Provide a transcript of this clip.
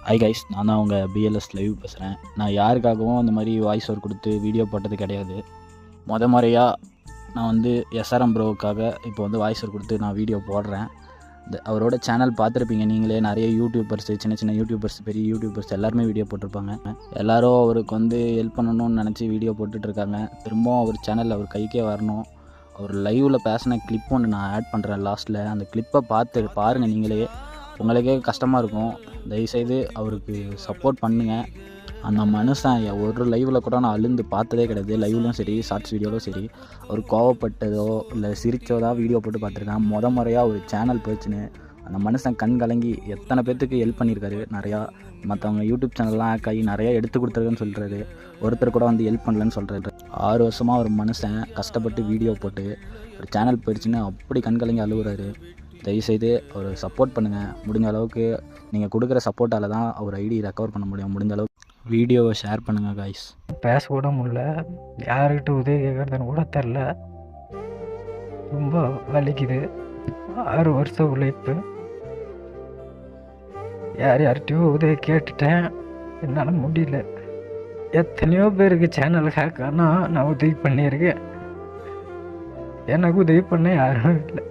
Hi guys, நான் தான் உங்கள் பிஎல்எஸ் லைவ் பேசுகிறேன். நான் யாருக்காகவும் அந்த மாதிரி வாய்ஸ் ஓவர் கொடுத்து வீடியோ போட்டது கிடையாது. முறையாக நான் வந்து எஸ்ஆர்எம் ப்ரோவுக்காக இப்போ வந்து வாய்ஸ் ஓவர் கொடுத்து நான் வீடியோ போடுறேன். அவரோட சேனல் பார்த்துருப்பீங்க நீங்களே. நிறைய யூடியூபர்ஸ், சின்ன சின்ன யூடியூபர்ஸ், பெரிய யூடியூபர்ஸ் எல்லாருமே வீடியோ போட்டிருப்பாங்க. எல்லோரும் அவருக்கு வந்து ஹெல்ப் பண்ணணும்னு நினச்சி வீடியோ போட்டுட்ருக்காங்க. திரும்பவும் அவர் சேனல் அவர் கைக்கே வரணும். அவர் லைவில் பேசின கிளிப் ஒன்று நான் ஆட் பண்ணுறேன் லாஸ்ட்டில். அந்த கிளிப்பை பாருங்கள் நீங்களே. உங்களுக்கே கஷ்டமாக இருக்கும். தயவுசெய்து அவருக்கு சப்போர்ட் பண்ணுங்கள். அந்த மனுஷன் ஒரு லைவில் கூட நான் அழுந்து பார்த்ததே கிடையாது. லைவ்லையும் சரி, ஷார்ட்ஸ் வீடியோவிலும் சரி, அவர் கோவப்பட்டதோ இல்லை சிரித்ததோ வீடியோ போட்டு பார்த்துருக்கேன். முறையாக ஒரு சேனல் போச்சுன்னு அந்த மனுஷன் கண் கலங்கி எத்தனை பேர்த்துக்கு ஹெல்ப் பண்ணியிருக்காரு. நிறையா மற்றவங்க யூடியூப் சேனல்லாம் ஹேக் ஆகி நிறையா எடுத்து கொடுத்துருக்குன்னு சொல்கிறாரு. ஒருத்தர் கூட வந்து ஹெல்ப் பண்ணலன்னு சொல்கிறாரு. 6 வருஷமாக ஒரு மனுஷன் கஷ்டப்பட்டு வீடியோ போட்டு ஒரு சேனல் போயிடுச்சுன்னு அப்படி கண் கலங்கி அழுகுறாரு. தயவுசெய்து அவர் சப்போர்ட் பண்ணுங்கள். முடிஞ்ச அளவுக்கு நீங்கள் கொடுக்குற சப்போர்ட்டால் தான் அவர் ஐடி ரெக்கவர் பண்ண முடியும். முடிஞ்ச அளவுக்கு வீடியோவை ஷேர் பண்ணுங்கள் காய்ஸ். பேச கூட முடியல, யாருக்கிட்ட உதவி கேட்குறதுன்னு கூட தெரில. ரொம்ப வலிக்குது. 6 வருஷம் உழைப்பு. யார்கிட்டையோ உதவி கேட்டுட்டேன், என்னால் முடியல. எத்தனையோ பேருக்கு சேனல் ஹேக் ஆனால் நான் உதவி பண்ணியிருக்கேன். எனக்கு உதவி பண்ண யாரும் இல்லை.